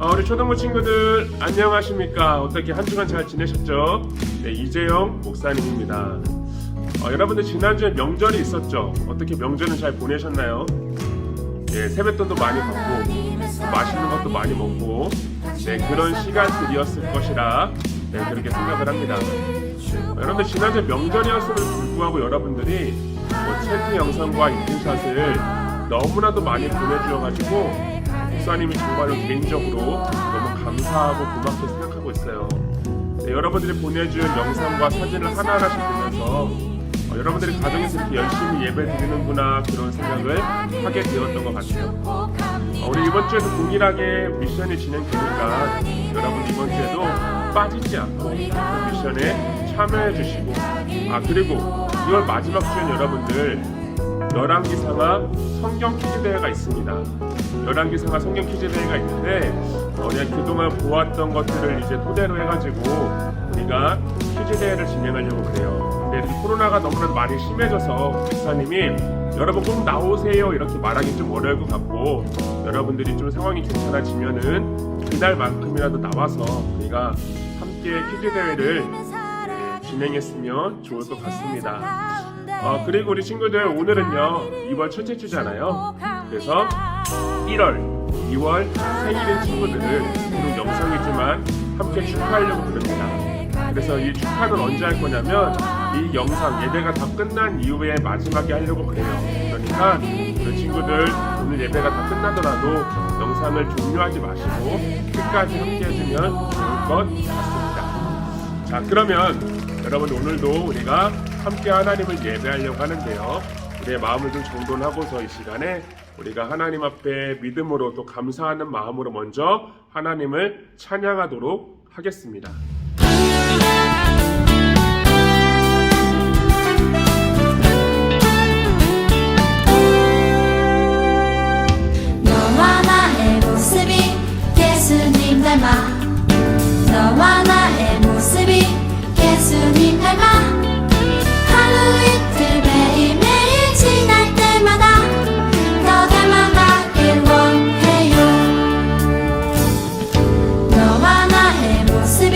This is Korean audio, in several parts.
우리 초등부 친구들 안녕하십니까? 어떻게 한 주간 잘 지내셨죠? 네, 이재영 목사님입니다. 여러분들 지난주에 명절이 있었죠? 어떻게 명절은 잘 보내셨나요? 예, 세뱃돈도 많이 받고 맛있는 것도 많이 먹고 네, 그런 시간들이었을 것이라 네, 그렇게 생각을 합니다. 여러분들 지난주에 명절이었음에도 불구하고 여러분들이 셀피 영상과 인증샷을 너무나도 많이 보내주셔가지고 목사님이 정말로 개인적으로 너무 감사하고 고맙게 생각하고 있어요. 네, 여러분들이 보내준 영상과 사진을 하나하나씩 보면서 여러분들이 가정에서 이렇게 열심히 예배 드리는구나 그런 생각을 하게 되었던 것 같아요. 우리 이번 주에도 동일하게 미션이 진행되니까 여러분 이번 주에도 빠지지 않고 그 미션에 참여해 주시고 그리고 2월 마지막 주엔 여러분들 열왕기상하 성경 퀴즈 대회가 있습니다. 열왕기상하 성경 퀴즈 대회가 있는데 우리가 그동안 보았던 것들을 이제 토대로 해가지고 우리가 퀴즈 대회를 진행하려고 그래요. 근데 코로나가 너무나도 많이 심해져서 목사님이 여러분 꼭 나오세요 이렇게 말하기 좀 어려울 것 같고 여러분들이 좀 상황이 괜찮아지면은 그날만큼이라도 나와서 우리가 함께 퀴즈 대회를 진행했으면 좋을 것 같습니다. 그리고 우리 친구들 오늘은요 2월 첫째 주잖아요. 그래서 1월, 2월 생일인 친구들을 비록 영상이지만 함께 축하하려고 부릅니다. 그래서 이 축하는 언제 할 거냐면 이 영상 예배가 다 끝난 이후에 마지막에 하려고 그래요. 그러니까 그 친구들 오늘 예배가 다 끝나더라도 영상을 종료하지 마시고 끝까지 함께 해주면 좋을 것 같습니다. 자, 그러면 여러분 오늘도 우리가 함께 하나님을 예배하려고 하는데요. 우리의 마음을 좀 정돈하고서 이 시간에 우리가 하나님 앞에 믿음으로 또 감사하는 마음으로 먼저 하나님을 찬양하도록 하겠습니다. 너와 나의 모습이 예수님 닮아 너와 나의 모습이 예수님 닮아 하루 이틀 매일매일 지날 때마다 더 닮아가길 원해요. 너와 나의 모습이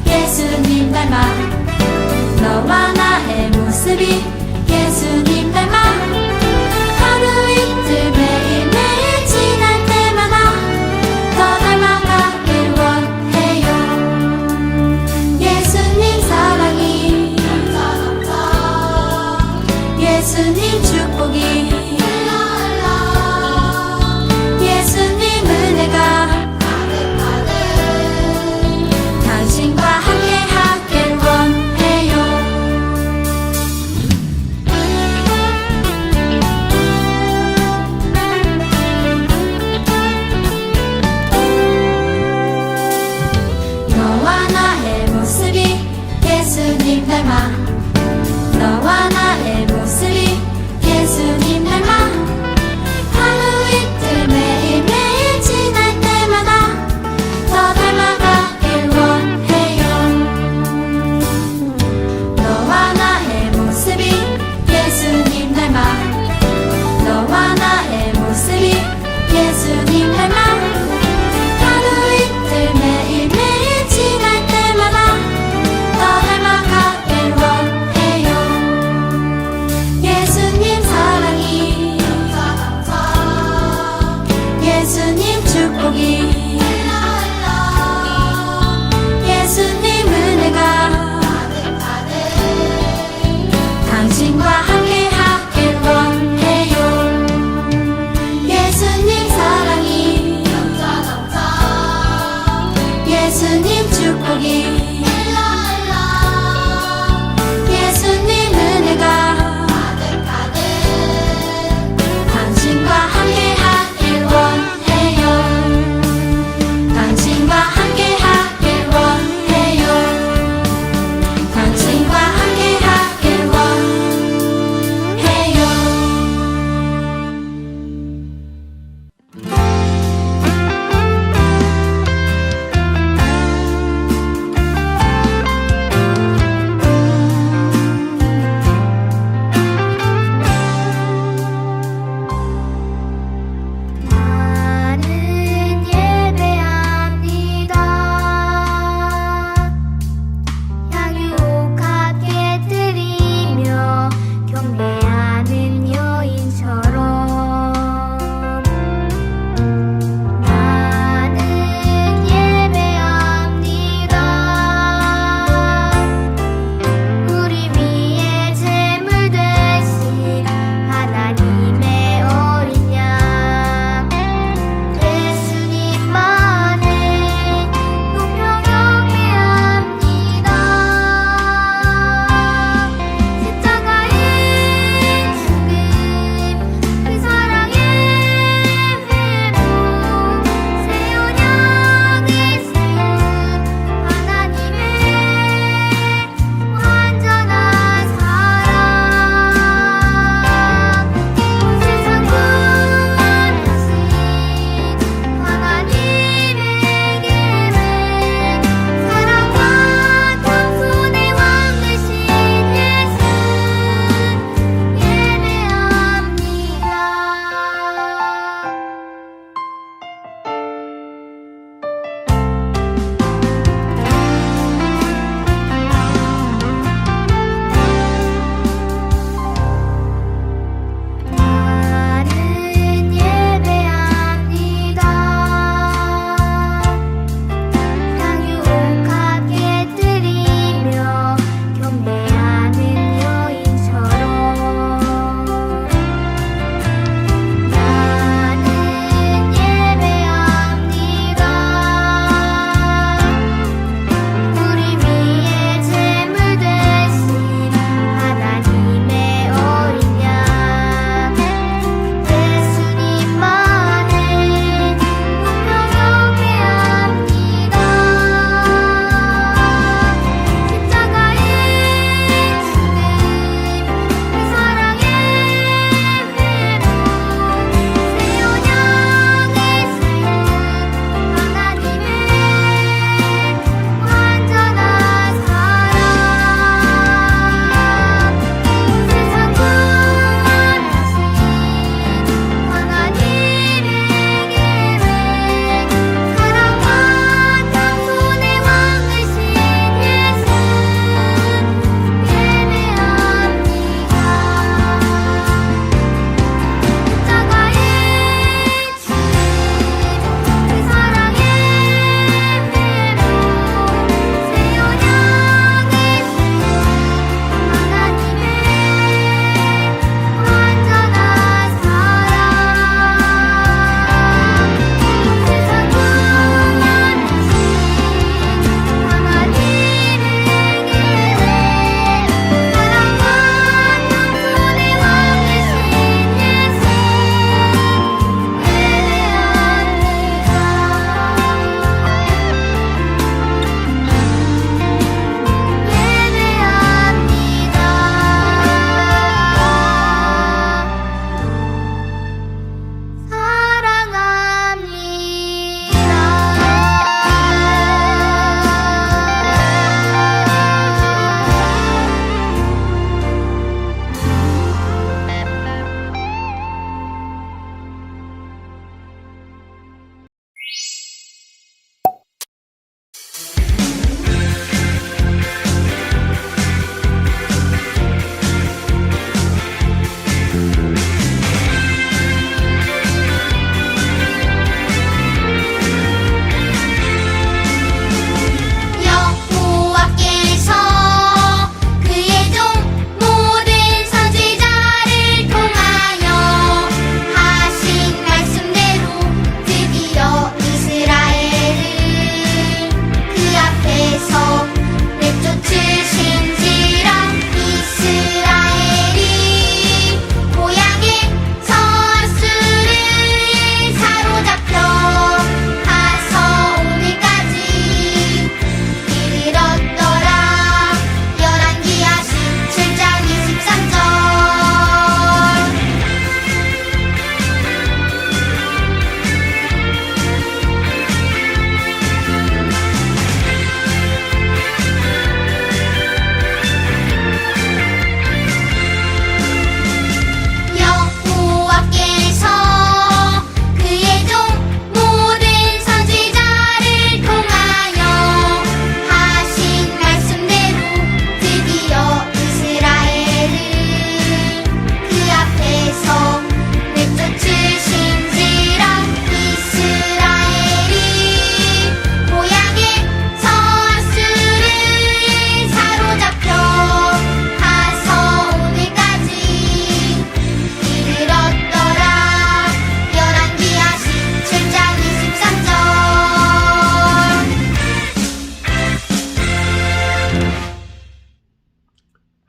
예수님 닮아 너와 나의 모습이 예수님 닮아 하루 이틀 매일매일 지날 때마다 더 닮아가길 원해요. 예수님 사랑이 예수님 축복이 예수님 은혜가 당신과 함께 하길 원해요.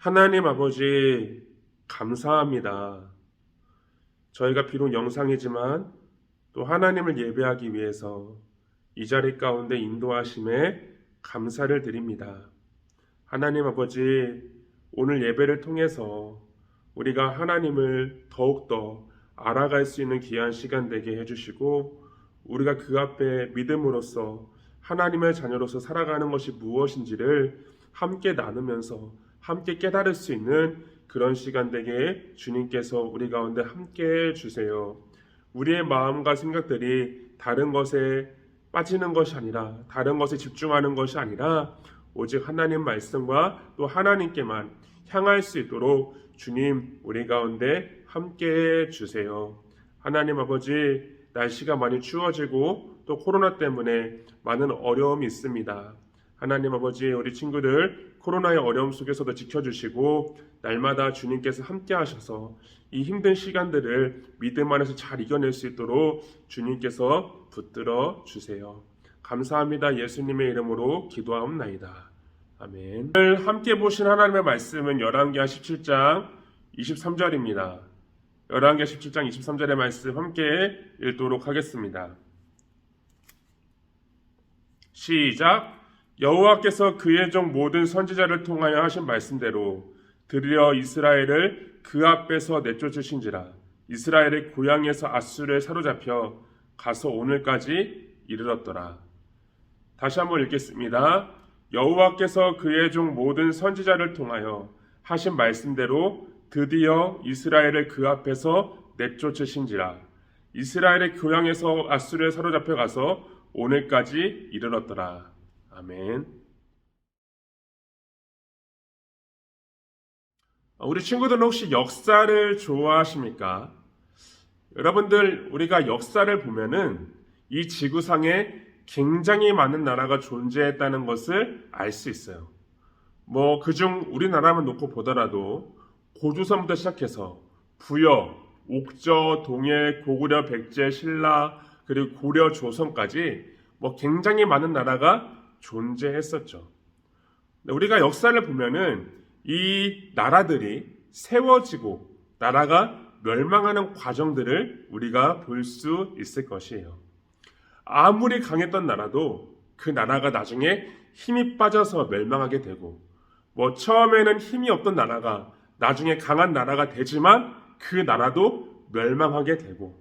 하나님 아버지, 감사합니다. 저희가 비록 영상이지만 또 하나님을 예배하기 위해서 이 자리 가운데 인도하심에 감사를 드립니다. 하나님 아버지, 오늘 예배를 통해서 우리가 하나님을 더욱더 알아갈 수 있는 귀한 시간 되게 해주시고, 우리가 그 앞에 믿음으로써 하나님의 자녀로서 살아가는 것이 무엇인지를 함께 나누면서 함께 깨달을 수 있는 그런 시간 되게 주님께서 우리 가운데 함께 해주세요. 우리의 마음과 생각들이 다른 것에 빠지는 것이 아니라, 다른 것에 집중하는 것이 아니라 오직 하나님 말씀과 또 하나님께만 향할 수 있도록 주님 우리 가운데 함께 해주세요. 하나님 아버지, 날씨가 많이 추워지고 또 코로나 때문에 많은 어려움이 있습니다. 하나님 아버지, 우리 친구들 코로나의 어려움 속에서도 지켜주시고 날마다 주님께서 함께 하셔서 이 힘든 시간들을 믿음 안에서 잘 이겨낼 수 있도록 주님께서 붙들어 주세요. 감사합니다. 예수님의 이름으로 기도하옵나이다. 아멘. 오늘 함께 보신 하나님의 말씀은 열왕기하 17장 23절입니다. 열왕기하 17장 23절의 말씀 함께 읽도록 하겠습니다. 시작. 여호와께서 그의 종 모든 선지자를 통하여 하신 말씀대로 드디어 이스라엘을 그 앞에서 내쫓으신지라. 이스라엘의 고향에서 아수르에 사로잡혀 가서 오늘까지 이르렀더라. 다시 한번 읽겠습니다. 여호와께서 그의 종 모든 선지자를 통하여 하신 말씀대로 드디어 이스라엘을 그 앞에서 내쫓으신지라. 이스라엘의 고향에서 아수르에 사로잡혀 가서 오늘까지 이르렀더라. 아멘. 우리 친구들은 혹시 역사를 좋아하십니까? 여러분들, 우리가 역사를 보면은 이 지구상에 굉장히 많은 나라가 존재했다는 것을 알 수 있어요. 그중 우리나라만 놓고 보더라도 고조선부터 시작해서 부여, 옥저, 동해, 고구려, 백제, 신라, 그리고 고려, 조선까지 굉장히 많은 나라가 존재했었죠. 우리가 역사를 보면은 이 나라들이 세워지고 나라가 멸망하는 과정들을 우리가 볼 수 있을 것이에요. 아무리 강했던 나라도 그 나라가 나중에 힘이 빠져서 멸망하게 되고, 처음에는 힘이 없던 나라가 나중에 강한 나라가 되지만 그 나라도 멸망하게 되고,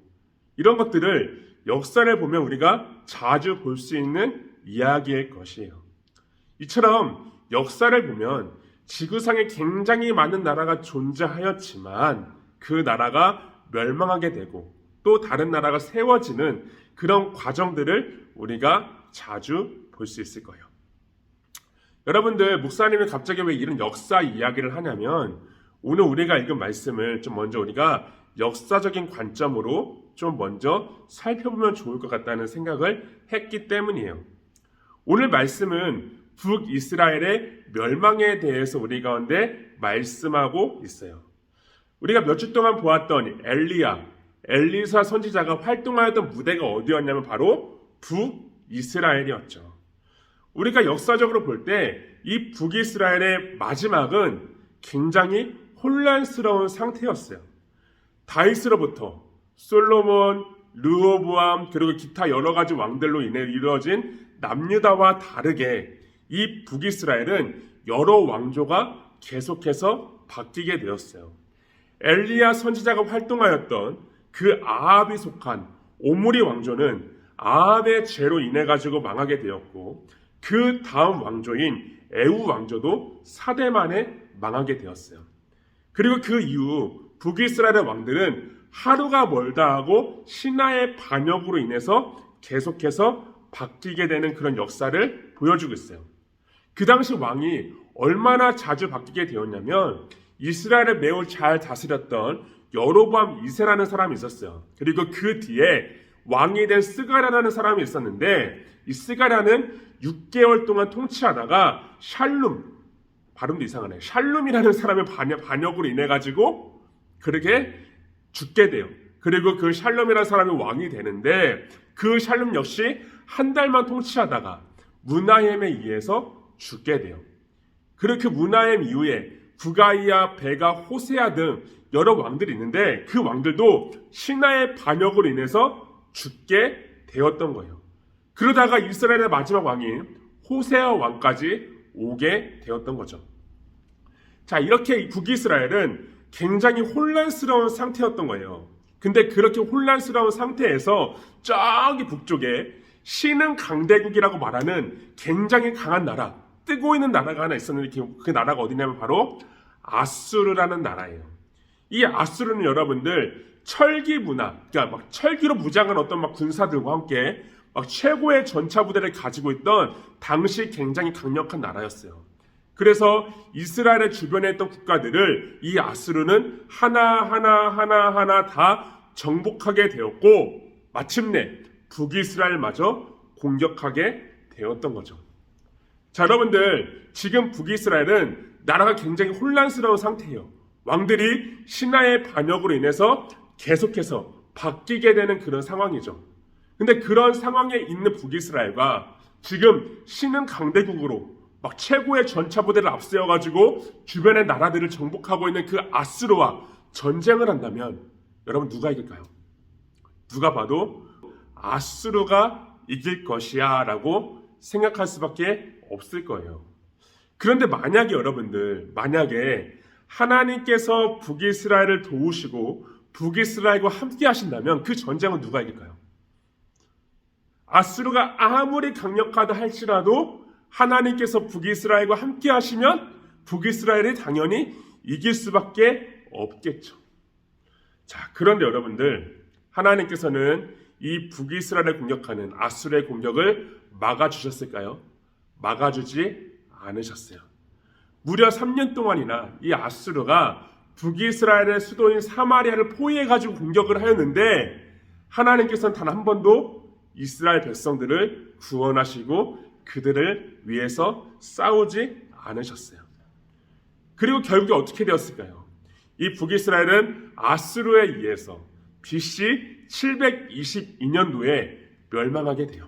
이런 것들을 역사를 보면 우리가 자주 볼 수 있는 이야기일 것이에요. 이처럼 역사를 보면 지구상에 굉장히 많은 나라가 존재하였지만 그 나라가 멸망하게 되고 또 다른 나라가 세워지는 그런 과정들을 우리가 자주 볼 수 있을 거예요. 여러분들, 목사님이 갑자기 왜 이런 역사 이야기를 하냐면, 오늘 우리가 읽은 말씀을 좀 먼저 우리가 역사적인 관점으로 좀 먼저 살펴보면 좋을 것 같다는 생각을 했기 때문이에요. 오늘 말씀은 북이스라엘의 멸망에 대해서 우리 가운데 말씀하고 있어요. 우리가 몇 주 동안 보았던 엘리사 선지자가 활동하였던 무대가 어디였냐면 바로 북이스라엘이었죠. 우리가 역사적으로 볼 때 이 북이스라엘의 마지막은 굉장히 혼란스러운 상태였어요. 다윗으로부터 솔로몬, 르호보암, 그리고 기타 여러 가지 왕들로 인해 이루어진 남유다와 다르게 이 북이스라엘은 여러 왕조가 계속해서 바뀌게 되었어요. 엘리야 선지자가 활동하였던 그 아합이 속한 오므리 왕조는 아합의 죄로 인해 가지고 망하게 되었고, 그 다음 왕조인 에우 왕조도 4대 만에 망하게 되었어요. 그리고 그 이후 북이스라엘의 왕들은 하루가 멀다 하고 신하의 반역으로 인해서 계속해서 바뀌게 되는 그런 역사를 보여주고 있어요. 그 당시 왕이 얼마나 자주 바뀌게 되었냐면, 이스라엘을 매우 잘 다스렸던 여로보암 2세라는 사람이 있었어요. 그리고 그 뒤에 왕이 된 스가랴라는 사람이 있었는데, 이 스가랴는 6개월 동안 통치하다가 발음도 이상하네. 샬룸이라는 사람의 반역으로 인해 가지고 그렇게 죽게 돼요. 그리고 그 샬롬이라는 사람이 왕이 되는데, 그 샬롬 역시 한 달만 통치하다가 문하옄에 의해서 죽게 돼요. 그리고 그 문하옄 이후에 부가이아, 베가, 호세아 등 여러 왕들이 있는데 그 왕들도 신하의 반역으로 인해서 죽게 되었던 거예요. 그러다가 이스라엘의 마지막 왕인 호세아 왕까지 오게 되었던 거죠. 자, 이렇게 북이스라엘은 굉장히 혼란스러운 상태였던 거예요. 근데 그렇게 혼란스러운 상태에서 저기 북쪽에 신흥 강대국이라고 말하는 굉장히 강한 나라, 뜨고 있는 나라가 하나 있었는데 그 나라가 어디냐면 바로 아수르라는 나라예요. 이 아수르는 여러분들 철기 문화, 그러니까 막 철기로 무장한 어떤 막 군사들과 함께 막 최고의 전차 부대를 가지고 있던 당시 굉장히 강력한 나라였어요. 그래서 이스라엘의 주변에 있던 국가들을 이 아수르는 하나하나 다 정복하게 되었고 마침내 북이스라엘마저 공격하게 되었던 거죠. 자, 여러분들 지금 북이스라엘은 나라가 굉장히 혼란스러운 상태예요. 왕들이 신하의 반역으로 인해서 계속해서 바뀌게 되는 그런 상황이죠. 근데 그런 상황에 있는 북이스라엘과 지금 신흥 강대국으로 막 최고의 전차부대를 앞세워가지고 주변의 나라들을 정복하고 있는 그 아수르와 전쟁을 한다면 여러분 누가 이길까요? 누가 봐도 아수르가 이길 것이야 라고 생각할 수밖에 없을 거예요. 그런데 만약에 여러분들, 만약에 하나님께서 북이스라엘을 도우시고 북이스라엘과 함께 하신다면 그 전쟁은 누가 이길까요? 아수르가 아무리 강력하다 할지라도 하나님께서 북이스라엘과 함께 하시면 북이스라엘이 당연히 이길 수밖에 없겠죠. 자, 그런데 여러분들, 하나님께서는 이 북이스라엘을 공격하는 아수르의 공격을 막아주셨을까요? 막아주지 않으셨어요. 무려 3년 동안이나 이 아수르가 북이스라엘의 수도인 사마리아를 포위해가지고 공격을 하였는데 하나님께서는 단 한 번도 이스라엘 백성들을 구원하시고 그들을 위해서 싸우지 않으셨어요. 그리고 결국에 어떻게 되었을까요? 이 북이스라엘은 아수르에 의해서 BC 722년도에 멸망하게 돼요.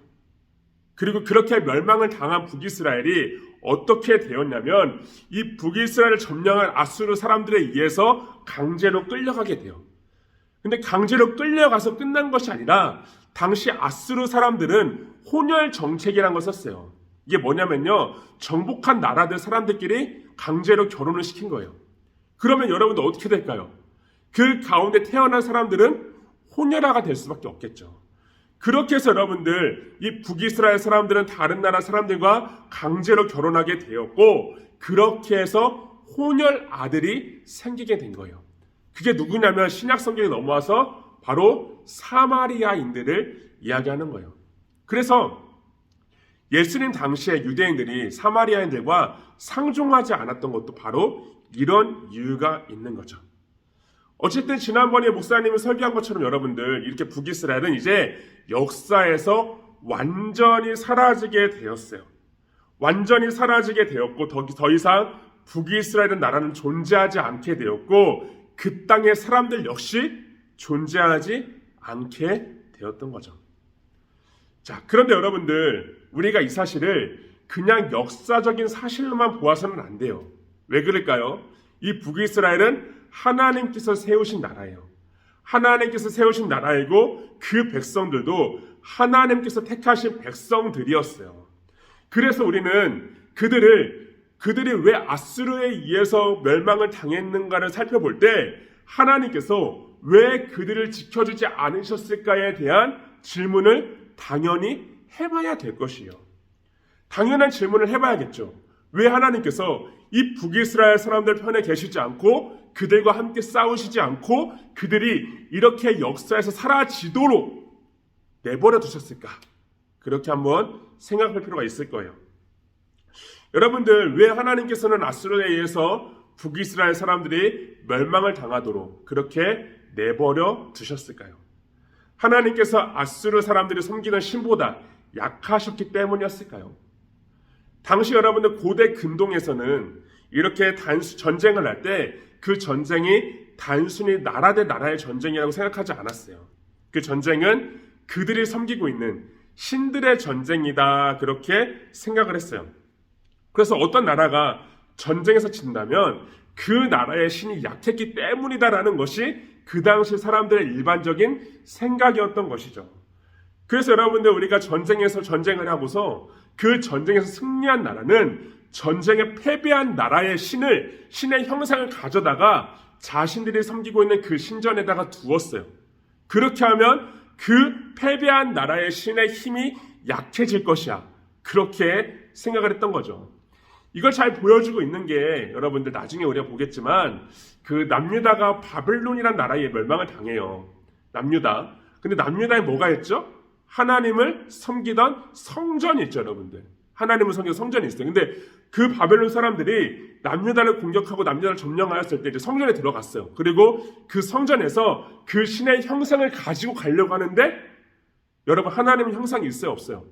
그리고 그렇게 멸망을 당한 북이스라엘이 어떻게 되었냐면 이 북이스라엘을 점령한 아수르 사람들에 의해서 강제로 끌려가게 돼요. 근데 강제로 끌려가서 끝난 것이 아니라 당시 아수르 사람들은 혼혈 정책이라는 걸 썼어요. 이게 뭐냐면요, 정복한 나라들 사람들끼리 강제로 결혼을 시킨 거예요. 그러면 여러분들 어떻게 될까요? 그 가운데 태어난 사람들은 혼혈아가 될 수밖에 없겠죠. 그렇게 해서 여러분들 이 북이스라엘 사람들은 다른 나라 사람들과 강제로 결혼하게 되었고 그렇게 해서 혼혈 아들이 생기게 된 거예요. 그게 누구냐면 신약 성경에 넘어와서 바로 사마리아인들을 이야기하는 거예요. 그래서 예수님 당시에 유대인들이 사마리아인들과 상종하지 않았던 것도 바로 이런 이유가 있는 거죠. 어쨌든 지난번에 목사님이 설교한 것처럼 여러분들 이렇게 북이스라엘은 이제 역사에서 완전히 사라지게 되었어요. 완전히 사라지게 되었고 더 이상 북이스라엘은 나라는 존재하지 않게 되었고 그 땅의 사람들 역시 존재하지 않게 되었던 거죠. 자, 그런데 여러분들 우리가 이 사실을 그냥 역사적인 사실로만 보아서는 안 돼요. 왜 그럴까요? 이 북이스라엘은 하나님께서 세우신 나라예요. 하나님께서 세우신 나라이고 그 백성들도 하나님께서 택하신 백성들이었어요. 그래서 우리는 그들이 왜 아수르에 의해서 멸망을 당했는가를 살펴볼 때 하나님께서 왜 그들을 지켜주지 않으셨을까에 대한 질문을 당연히 해봐야 될 것이에요. 당연한 질문을 해봐야겠죠. 왜 하나님께서 이 북이스라엘 사람들 편에 계시지 않고 그들과 함께 싸우시지 않고 그들이 이렇게 역사에서 사라지도록 내버려 두셨을까? 그렇게 한번 생각할 필요가 있을 거예요. 여러분들, 왜 하나님께서는 아수르에 의해서 북이스라엘 사람들이 멸망을 당하도록 그렇게 내버려 두셨을까요? 하나님께서 아수르 사람들이 섬기는 신보다 약하셨기 때문이었을까요? 당시 여러분들 고대 근동에서는 이렇게 전쟁을 할 때 그 전쟁이 단순히 나라 대 나라의 전쟁이라고 생각하지 않았어요. 그 전쟁은 그들이 섬기고 있는 신들의 전쟁이다 그렇게 생각을 했어요. 그래서 어떤 나라가 전쟁에서 진다면 그 나라의 신이 약했기 때문이다라는 것이 그 당시 사람들의 일반적인 생각이었던 것이죠. 그래서 여러분들 우리가 전쟁에서 전쟁을 하고서 그 전쟁에서 승리한 나라는 전쟁에 패배한 나라의 신의 형상을 가져다가 자신들이 섬기고 있는 그 신전에다가 두었어요. 그렇게 하면 그 패배한 나라의 신의 힘이 약해질 것이야. 그렇게 생각을 했던 거죠. 이걸 잘 보여주고 있는 게 여러분들 나중에 우리가 보겠지만 그 남유다가 바벨론이라는 나라에 멸망을 당해요. 남유다. 근데 남유다에 뭐가 있죠? 하나님을 섬기던 성전이 있죠, 여러분들. 하나님을 섬기던 성전이 있어요. 근데 그 바벨론 사람들이 남유다를 공격하고 남유다를 점령하였을 때 이제 성전에 들어갔어요. 그리고 그 성전에서 그 신의 형상을 가지고 가려고 하는데 여러분 하나님의 형상이 있어요, 없어요?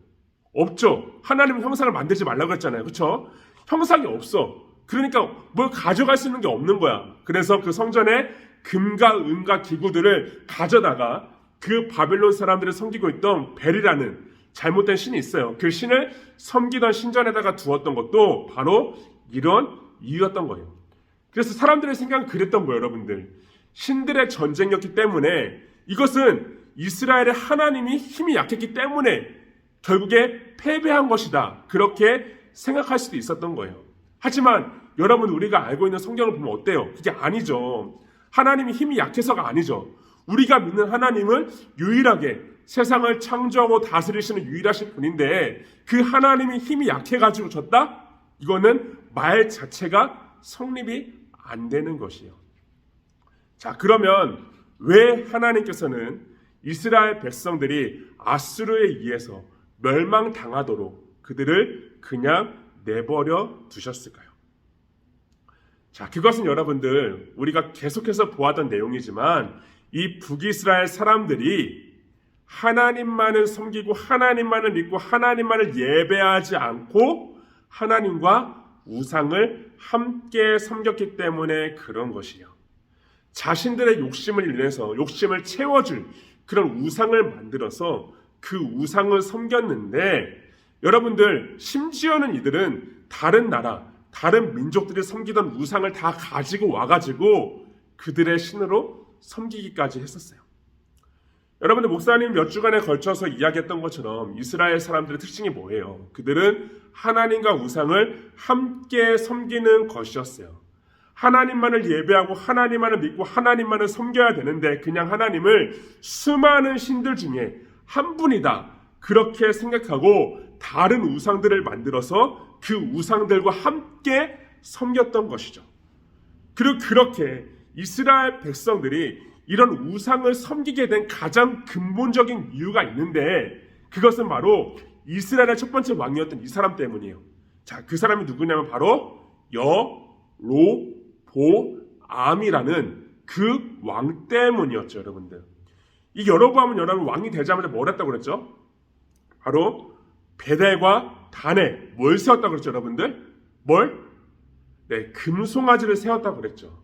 없죠. 하나님의 형상을 만들지 말라고 했잖아요. 그렇죠? 형상이 없어. 그러니까 뭘 가져갈 수 있는 게 없는 거야. 그래서 그 성전에 금과 은과 기구들을 가져다가 그 바벨론 사람들을 섬기고 있던 벨이라는 잘못된 신이 있어요. 그 신을 섬기던 신전에다가 두었던 것도 바로 이런 이유였던 거예요. 그래서 사람들의 생각은 그랬던 거예요, 여러분들. 신들의 전쟁이었기 때문에 이것은 이스라엘의 하나님이 힘이 약했기 때문에 결국에 패배한 것이다. 그렇게 생각할 수도 있었던 거예요. 하지만 여러분 우리가 알고 있는 성경을 보면 어때요? 그게 아니죠. 하나님이 힘이 약해서가 아니죠. 우리가 믿는 하나님은 유일하게 세상을 창조하고 다스리시는 유일하신 분인데 그 하나님이 힘이 약해가지고 졌다? 이거는 말 자체가 성립이 안 되는 것이에요. 자, 그러면 왜 하나님께서는 이스라엘 백성들이 아수르에 의해서 멸망당하도록 그들을 그냥 내버려 두셨을까요? 자, 그것은 여러분들 우리가 계속해서 보았던 내용이지만 이 북이스라엘 사람들이 하나님만을 섬기고 하나님만을 믿고 하나님만을 예배하지 않고 하나님과 우상을 함께 섬겼기 때문에 그런 것이에요. 자신들의 욕심을 인해서 욕심을 채워줄 그런 우상을 만들어서 그 우상을 섬겼는데 여러분들 심지어는 이들은 다른 나라, 다른 민족들이 섬기던 우상을 다 가지고 와가지고 그들의 신으로 섬기기까지 했었어요. 여러분들 목사님 몇 주간에 걸쳐서 이야기했던 것처럼 이스라엘 사람들의 특징이 뭐예요? 그들은 하나님과 우상을 함께 섬기는 것이었어요. 하나님만을 예배하고 하나님만을 믿고 하나님만을 섬겨야 되는데 그냥 하나님을 수많은 신들 중에 한 분이다. 그렇게 생각하고 다른 우상들을 만들어서 그 우상들과 함께 섬겼던 것이죠. 그리고 그렇게 이스라엘 백성들이 이런 우상을 섬기게 된 가장 근본적인 이유가 있는데 그것은 바로 이스라엘의 첫 번째 왕이었던 이 사람 때문이에요. 자, 그 사람이 누구냐면 바로 여로보암이라는 그 왕 때문이었죠, 여러분들. 이 여로보암은 여러분 왕이 되자마자 뭘 했다고 그랬죠? 바로 베델과 단에 뭘 세웠다고 그랬죠, 여러분들? 뭘? 네, 금송아지를 세웠다고 그랬죠.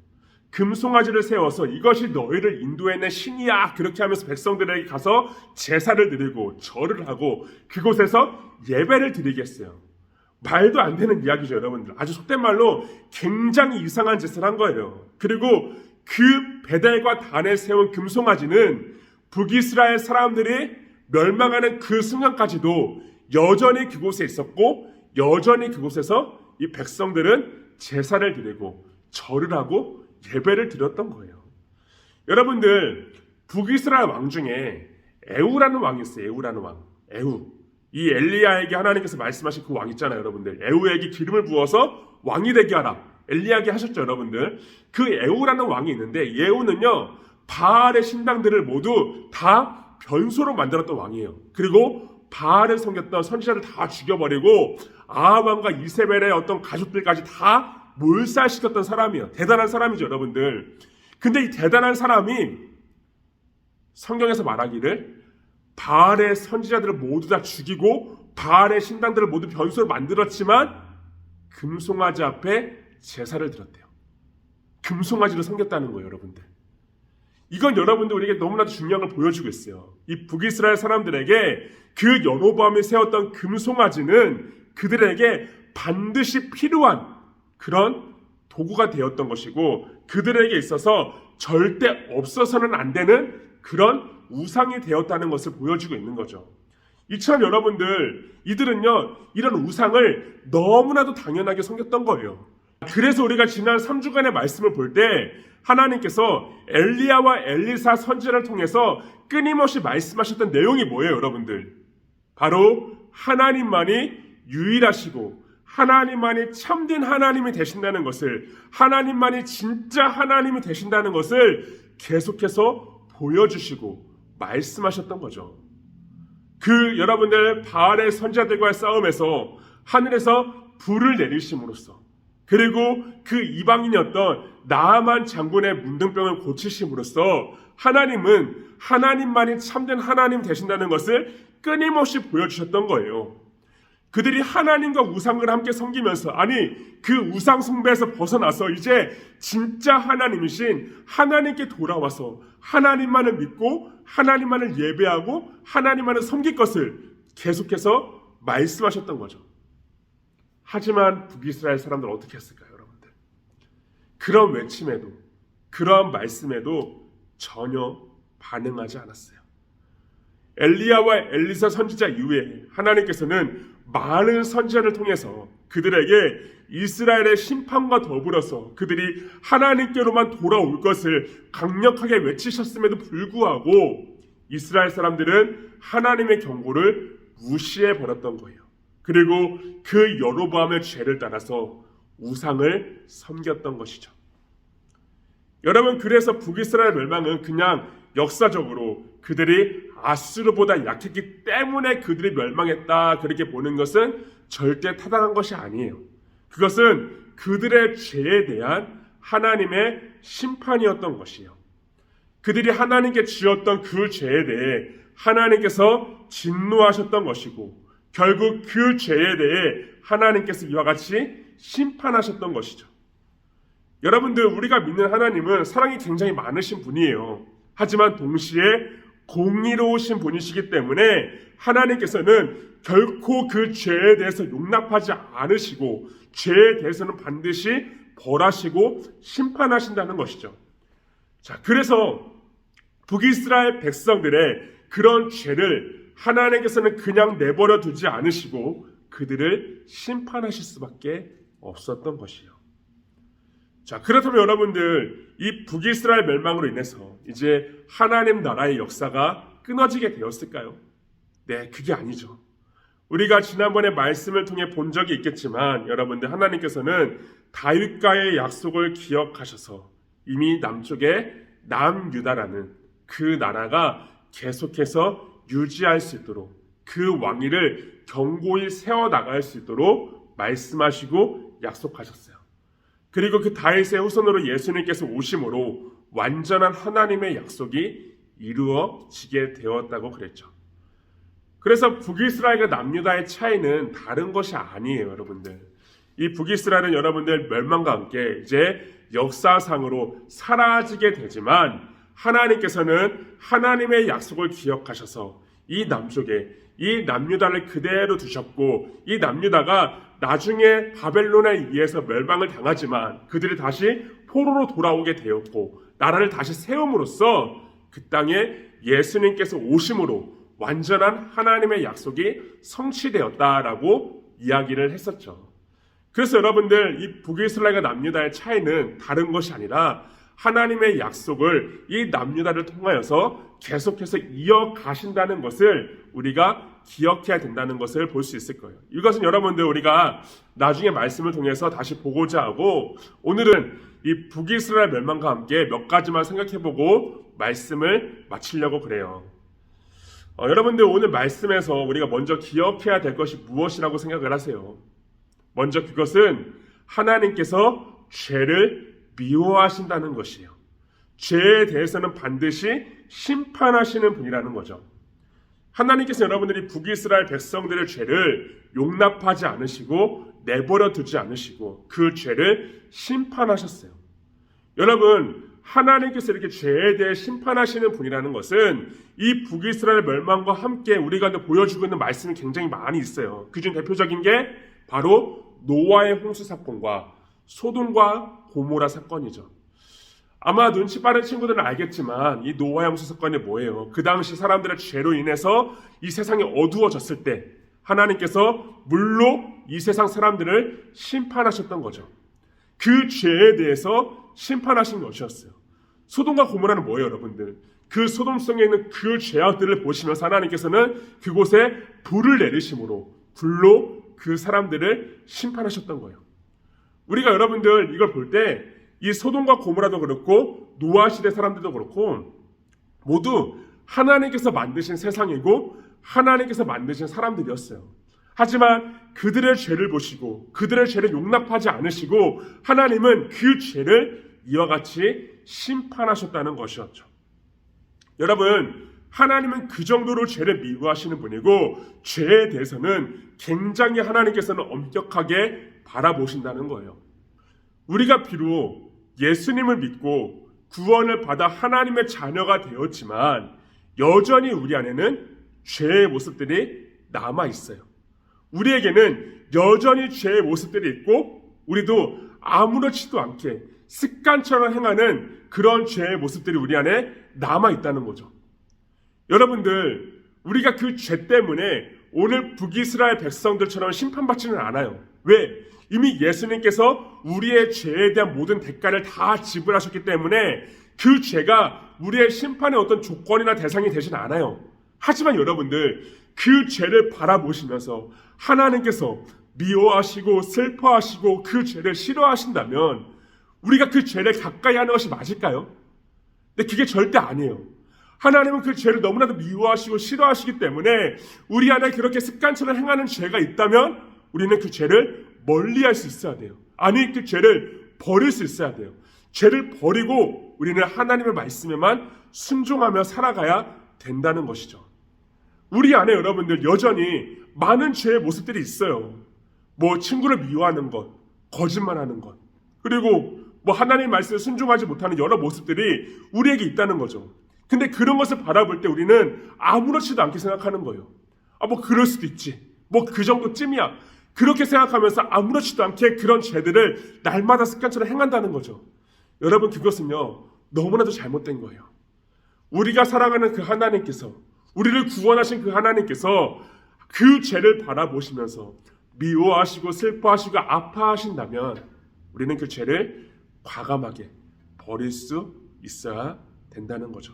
금송아지를 세워서 이것이 너희를 인도해낸 신이야. 그렇게 하면서 백성들에게 가서 제사를 드리고 절을 하고 그곳에서 예배를 드리겠어요. 말도 안 되는 이야기죠, 여러분들. 아주 속된 말로 굉장히 이상한 짓을 한 거예요. 그리고 그 베델과 단에 세운 금송아지는 북이스라엘 사람들이 멸망하는 그 순간까지도 여전히 그곳에 있었고 여전히 그곳에서 이 백성들은 제사를 드리고 절을 하고 예배를 드렸던 거예요. 여러분들 북이스라엘 왕 중에 에후라는 왕이 있어요. 에후라는 왕. 에후. 이 엘리야에게 하나님께서 말씀하신 그 왕 있잖아요, 여러분들. 에후에게 기름을 부어서 왕이 되게 하라. 엘리야에게 하셨죠, 여러분들. 그 에후라는 왕이 있는데 에후는요 바알의 신당들을 모두 다 변소로 만들었던 왕이에요. 그리고 바알을 섬겼던 선지자를 다 죽여버리고 아합 왕과 이세벨의 어떤 가족들까지 다 몰살시켰던 사람이에요. 대단한 사람이죠, 여러분들. 근데 이 대단한 사람이 성경에서 말하기를 바알의 선지자들을 모두 다 죽이고 바알의 신당들을 모두 변소로 만들었지만 금송아지 앞에 제사를 드렸대요. 금송아지를 섬겼다는 거예요, 여러분들. 이건 여러분들 우리에게 너무나도 중요한 걸 보여주고 있어요. 이 북이스라엘 사람들에게 그 여로보암이 세웠던 금송아지는 그들에게 반드시 필요한 그런 도구가 되었던 것이고 그들에게 있어서 절대 없어서는 안 되는 그런 우상이 되었다는 것을 보여주고 있는 거죠. 이처럼 여러분들, 이들은요 이런 우상을 너무나도 당연하게 섬겼던 거예요. 그래서 우리가 지난 3주간의 말씀을 볼 때 하나님께서 엘리야와 엘리사 선지자를 통해서 끊임없이 말씀하셨던 내용이 뭐예요, 여러분들? 바로 하나님만이 유일하시고 하나님만이 참된 하나님이 되신다는 것을, 하나님만이 진짜 하나님이 되신다는 것을 계속해서 보여주시고 말씀하셨던 거죠. 그 여러분들 바알의 선지자들과의 싸움에서 하늘에서 불을 내리심으로써, 그리고 그 이방인이었던 나아만 장군의 문둥병을 고치심으로써 하나님은 하나님만이 참된 하나님 되신다는 것을 끊임없이 보여주셨던 거예요. 그들이 하나님과 우상을 함께 섬기면서, 아니 그 우상 숭배에서 벗어나서 이제 진짜 하나님이신 하나님께 돌아와서 하나님만을 믿고 하나님만을 예배하고 하나님만을 섬길 것을 계속해서 말씀하셨던 거죠. 하지만 북이스라엘 사람들 어떻게 했을까요, 여러분들? 그런 외침에도, 그러한 말씀에도 전혀 반응하지 않았어요. 엘리야와 엘리사 선지자 이후에 하나님께서는 많은 선지자를 통해서 그들에게 이스라엘의 심판과 더불어서 그들이 하나님께로만 돌아올 것을 강력하게 외치셨음에도 불구하고 이스라엘 사람들은 하나님의 경고를 무시해 버렸던 거예요. 그리고 그 여로보암의 죄를 따라서 우상을 섬겼던 것이죠. 여러분, 그래서 북이스라엘 멸망은 그냥 역사적으로 그들이 아수르보다 약했기 때문에 그들이 멸망했다 그렇게 보는 것은 절대 타당한 것이 아니에요. 그것은 그들의 죄에 대한 하나님의 심판이었던 것이에요. 그들이 하나님께 지었던 그 죄에 대해 하나님께서 진노하셨던 것이고 결국 그 죄에 대해 하나님께서 이와 같이 심판하셨던 것이죠. 여러분들, 우리가 믿는 하나님은 사랑이 굉장히 많으신 분이에요. 하지만 동시에 공의로우신 분이시기 때문에 하나님께서는 결코 그 죄에 대해서 용납하지 않으시고 죄에 대해서는 반드시 벌하시고 심판하신다는 것이죠. 자, 그래서 북이스라엘 백성들의 그런 죄를 하나님께서는 그냥 내버려 두지 않으시고 그들을 심판하실 수밖에 없었던 것이요. 자, 그렇다면 여러분들, 이 북이스라엘 멸망으로 인해서 이제 하나님 나라의 역사가 끊어지게 되었을까요? 네, 그게 아니죠. 우리가 지난번에 말씀을 통해 본 적이 있겠지만 여러분들, 하나님께서는 다윗과의 약속을 기억하셔서 이미 남쪽에 남유다라는 그 나라가 계속해서 유지할 수 있도록, 그 왕위를 견고히 세워나갈 수 있도록 말씀하시고 약속하셨어요. 그리고 그 다윗의 후손으로 예수님께서 오심으로 완전한 하나님의 약속이 이루어지게 되었다고 그랬죠. 그래서 북이스라엘과 남유다의 차이는 다른 것이 아니에요, 여러분들. 이 북이스라엘은 여러분들 멸망과 함께 이제 역사상으로 사라지게 되지만 하나님께서는 하나님의 약속을 기억하셔서 이 남쪽에 이 남유다를 그대로 두셨고, 이 남유다가 나중에 바벨론에 의해서 멸망을 당하지만 그들이 다시 포로로 돌아오게 되었고 나라를 다시 세움으로써 그 땅에 예수님께서 오심으로 완전한 하나님의 약속이 성취되었다라고 이야기를 했었죠. 그래서 여러분들, 이 북이스라엘과 남유다의 차이는 다른 것이 아니라 하나님의 약속을 이 남유다를 통하여서 계속해서 이어가신다는 것을 우리가 기억해야 된다는 것을 볼 수 있을 거예요. 이것은 여러분들, 우리가 나중에 말씀을 통해서 다시 보고자 하고, 오늘은 이 북이스라엘 멸망과 함께 몇 가지만 생각해보고 말씀을 마치려고 그래요. 여러분들, 오늘 말씀에서 우리가 먼저 기억해야 될 것이 무엇이라고 생각을 하세요? 먼저 그것은 하나님께서 죄를 미워하신다는 것이에요. 죄에 대해서는 반드시 심판하시는 분이라는 거죠. 하나님께서 여러분들이 북이스라엘 백성들의 죄를 용납하지 않으시고 내버려 두지 않으시고 그 죄를 심판하셨어요. 여러분, 하나님께서 이렇게 죄에 대해 심판하시는 분이라는 것은 이 북이스라엘 멸망과 함께 우리가 보여주고 있는 말씀이 굉장히 많이 있어요. 그중 대표적인 게 바로 노아의 홍수 사건과 소돔과 고모라 사건이죠. 아마 눈치 빠른 친구들은 알겠지만 이 노아 홍수 사건이 뭐예요? 그 당시 사람들의 죄로 인해서 이 세상이 어두워졌을 때 하나님께서 물로 이 세상 사람들을 심판하셨던 거죠. 그 죄에 대해서 심판하신 것이었어요. 소돔과 고모라는 뭐예요, 여러분들? 그 소돔성에 있는 그 죄악들을 보시면서 하나님께서는 그곳에 불을 내리심으로 불로 그 사람들을 심판하셨던 거예요. 우리가 여러분들 이걸 볼 때 이 소돔과 고모라도 그렇고 노아 시대 사람들도 그렇고 모두 하나님께서 만드신 세상이고 하나님께서 만드신 사람들이었어요. 하지만 그들의 죄를 보시고 그들의 죄를 용납하지 않으시고 하나님은 그 죄를 이와 같이 심판하셨다는 것이었죠. 여러분, 하나님은 그 정도로 죄를 미워하시는 분이고 죄에 대해서는 굉장히 하나님께서는 엄격하게 바라보신다는 거예요. 우리가 비록 예수님을 믿고 구원을 받아 하나님의 자녀가 되었지만 여전히 우리 안에는 죄의 모습들이 남아 있어요. 우리에게는 여전히 죄의 모습들이 있고 우리도 아무렇지도 않게 습관처럼 행하는 그런 죄의 모습들이 우리 안에 남아 있다는 거죠. 여러분들, 우리가 그 죄 때문에 오늘 북이스라엘 백성들처럼 심판받지는 않아요. 왜? 이미 예수님께서 우리의 죄에 대한 모든 대가를 다 지불하셨기 때문에 그 죄가 우리의 심판의 어떤 조건이나 대상이 되진 않아요. 하지만 여러분들, 그 죄를 바라보시면서 하나님께서 미워하시고 슬퍼하시고 그 죄를 싫어하신다면 우리가 그 죄를 가까이 하는 것이 맞을까요? 근데 그게 절대 아니에요. 하나님은 그 죄를 너무나도 미워하시고 싫어하시기 때문에 우리 안에 그렇게 습관처럼 행하는 죄가 있다면 우리는 그 죄를 멀리할 수 있어야 돼요. 아니, 그 죄를 버릴 수 있어야 돼요. 죄를 버리고 우리는 하나님의 말씀에만 순종하며 살아가야 된다는 것이죠. 우리 안에 여러분들 여전히 많은 죄의 모습들이 있어요. 뭐 친구를 미워하는 것, 거짓말하는 것, 그리고 뭐 하나님의 말씀에 순종하지 못하는 여러 모습들이 우리에게 있다는 거죠. 근데 그런 것을 바라볼 때 우리는 아무렇지도 않게 생각하는 거예요. 뭐 그럴 수도 있지. 뭐 그 정도쯤이야. 그렇게 생각하면서 아무렇지도 않게 그런 죄들을 날마다 습관처럼 행한다는 거죠. 여러분, 그것은요 너무나도 잘못된 거예요. 우리가 사랑하는 그 하나님께서, 우리를 구원하신 그 하나님께서 그 죄를 바라보시면서 미워하시고 슬퍼하시고 아파하신다면 우리는 그 죄를 과감하게 버릴 수 있어야 된다는 거죠.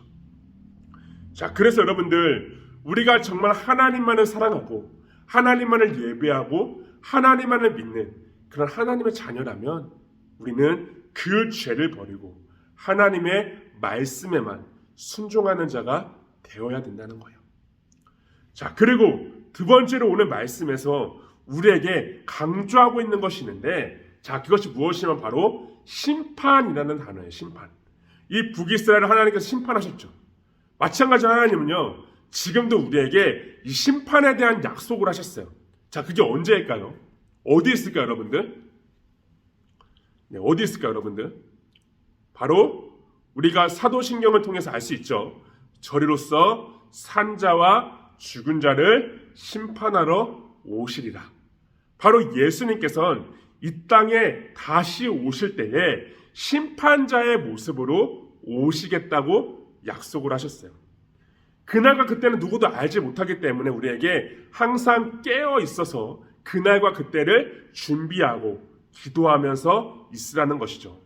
자, 그래서 여러분들, 우리가 정말 하나님만을 사랑하고 하나님만을 예배하고 하나님만을 믿는 그런 하나님의 자녀라면 우리는 그 죄를 버리고 하나님의 말씀에만 순종하는 자가 되어야 된다는 거예요. 자, 그리고 두 번째로 오늘 말씀에서 우리에게 강조하고 있는 것이 있는데, 자, 그것이 무엇이냐면 바로 심판이라는 단어예요. 심판. 이 북이스라엘을 하나님께서 심판하셨죠. 마찬가지로 하나님은요 지금도 우리에게 이 심판에 대한 약속을 하셨어요. 자, 그게 언제일까요? 어디 있을까요, 여러분들? 네, 어디 있을까요, 여러분들? 바로 우리가 사도신경을 통해서 알 수 있죠. 저리로서 산자와 죽은 자를 심판하러 오시리라. 바로 예수님께서는 이 땅에 다시 오실 때에 심판자의 모습으로 오시겠다고 약속을 하셨어요. 그날과 그때는 누구도 알지 못하기 때문에 우리에게 항상 깨어 있어서 그날과 그때를 준비하고 기도하면서 있으라는 것이죠.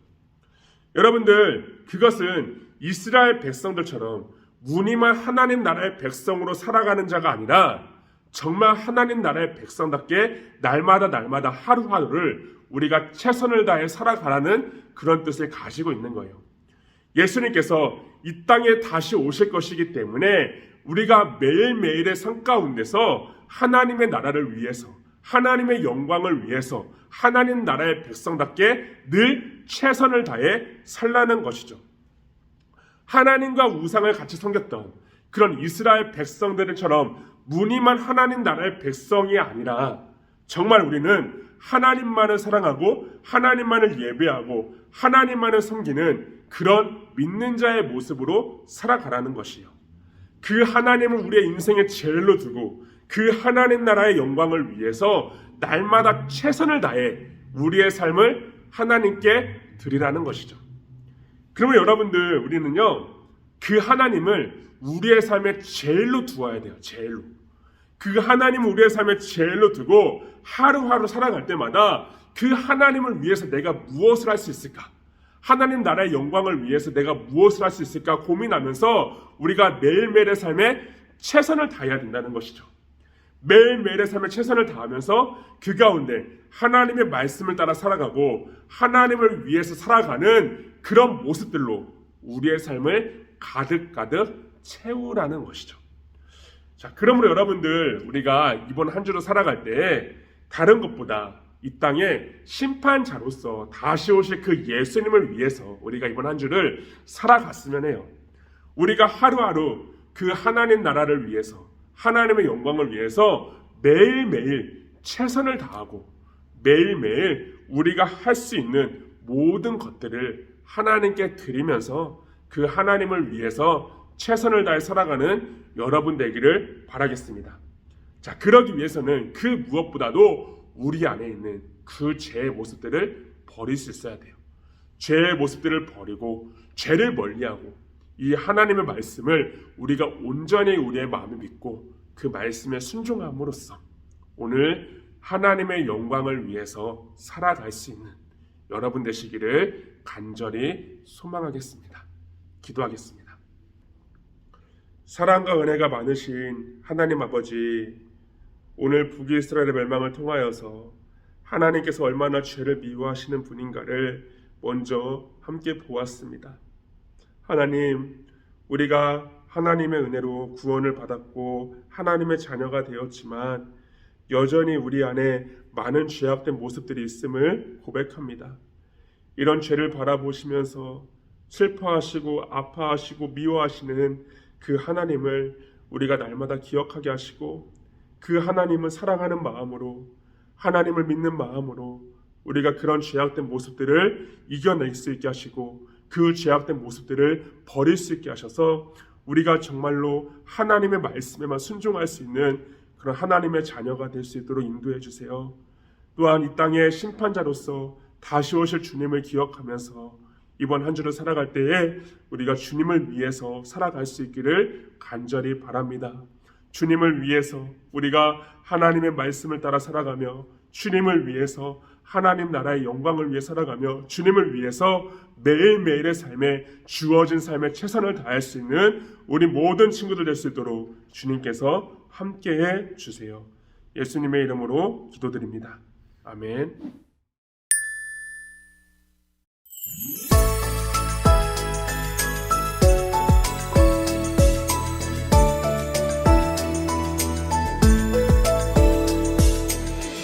여러분들, 그것은 이스라엘 백성들처럼 무늬만 하나님 나라의 백성으로 살아가는 자가 아니라 정말 하나님 나라의 백성답게 날마다 하루하루를 우리가 최선을 다해 살아가라는 그런 뜻을 가지고 있는 거예요. 예수님께서 이 땅에 다시 오실 것이기 때문에 우리가 매일매일의 삶 가운데서 하나님의 나라를 위해서, 하나님의 영광을 위해서 하나님 나라의 백성답게 늘 최선을 다해 살라는 것이죠. 하나님과 우상을 같이 섬겼던 그런 이스라엘 백성들처럼 무늬만 하나님 나라의 백성이 아니라 정말 우리는 하나님만을 사랑하고 하나님만을 예배하고 하나님만을 섬기는 그런 믿는 자의 모습으로 살아가라는 것이요. 그 하나님을 우리의 인생의 제일로 두고 그 하나님 나라의 영광을 위해서 날마다 최선을 다해 우리의 삶을 하나님께 드리라는 것이죠. 그러면 여러분들, 우리는요, 그 하나님을 우리의 삶에 제일로 두어야 돼요. 제일로. 그 하나님을 우리의 삶에 제일로 두고 하루하루 살아갈 때마다 그 하나님을 위해서 내가 무엇을 할 수 있을까? 하나님 나라의 영광을 위해서 내가 무엇을 할 수 있을까 고민하면서 우리가 매일매일의 삶에 최선을 다해야 된다는 것이죠. 매일매일의 삶에 최선을 다하면서 그 가운데 하나님의 말씀을 따라 살아가고 하나님을 위해서 살아가는 그런 모습들로 우리의 삶을 가득가득 채우라는 것이죠. 자, 그러므로 여러분들, 우리가 이번 한 주로 살아갈 때 다른 것보다 이 땅에 심판자로서 다시 오실 그 예수님을 위해서 우리가 이번 한 주를 살아갔으면 해요. 우리가 하루하루 그 하나님 나라를 위해서, 하나님의 영광을 위해서 매일매일 최선을 다하고 매일매일 우리가 할 수 있는 모든 것들을 하나님께 드리면서 그 하나님을 위해서 최선을 다해 살아가는 여러분 되기를 바라겠습니다. 자, 그러기 위해서는 그 무엇보다도 우리 안에 있는 그 죄의 모습들을 버릴 수 있어야 돼요. 죄의 모습들을 버리고 죄를 멀리하고 이 하나님의 말씀을 우리가 온전히 우리의 마음에 믿고 그 말씀에 순종함으로써 오늘 하나님의 영광을 위해서 살아갈 수 있는 여러분 되시기를 간절히 소망하겠습니다. 기도하겠습니다. 사랑과 은혜가 많으신 하나님 아버지, 오늘 북이스라엘의 멸망을 통하여서 하나님께서 얼마나 죄를 미워하시는 분인가를 먼저 함께 보았습니다. 하나님, 우리가 하나님의 은혜로 구원을 받았고 하나님의 자녀가 되었지만 여전히 우리 안에 많은 죄악된 모습들이 있음을 고백합니다. 이런 죄를 바라보시면서 슬퍼하시고 아파하시고 미워하시는 그 하나님을 우리가 날마다 기억하게 하시고 그 하나님을 사랑하는 마음으로, 하나님을 믿는 마음으로 우리가 그런 죄악된 모습들을 이겨낼 수 있게 하시고 그 죄악된 모습들을 버릴 수 있게 하셔서 우리가 정말로 하나님의 말씀에만 순종할 수 있는 그런 하나님의 자녀가 될 수 있도록 인도해 주세요. 또한 이 땅의 심판자로서 다시 오실 주님을 기억하면서 이번 한 주를 살아갈 때에 우리가 주님을 위해서 살아갈 수 있기를 간절히 바랍니다. 주님을 위해서 우리가 하나님의 말씀을 따라 살아가며 주님을 위해서 하나님 나라의 영광을 위해 살아가며 주님을 위해서 매일매일의 삶에 주어진 삶에 최선을 다할 수 있는 우리 모든 친구들 될 수 있도록 주님께서 함께해 주세요. 예수님의 이름으로 기도드립니다. 아멘.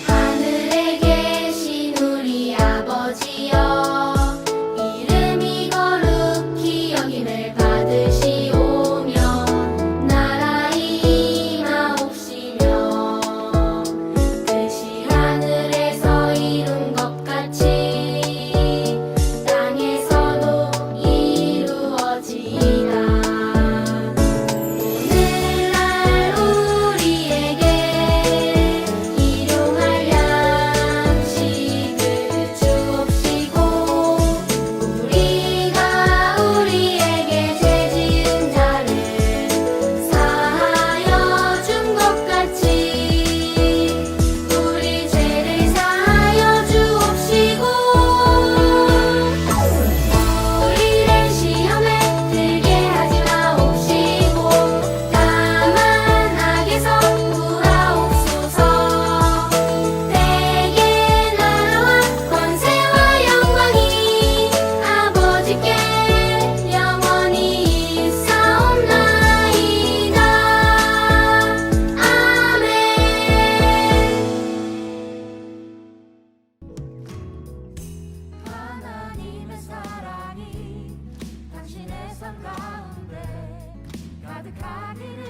하늘에 계신 우리 아버지여, 이름이 거룩히 여김을 받으시오며 나라의 임하옵시며 뜻이 하늘에서 이룬 것 같이 땅에서도 이루어지이다. 오늘날 우리에게 일용할 양식을 주옵시고 우리가 우리에게 죄 지은 자를 사하여 준 것 같이 우리 죄를 사하여 주옵시고 우리를 시험에 들게 하지 마옵시고 다만 악에서 구하옵소서. 대개 나라와 권세와 영광이 아버지께 영원히 있사옵나이다. 아멘. 하나님의 사랑이 당신의 삶 가운데 가득하기를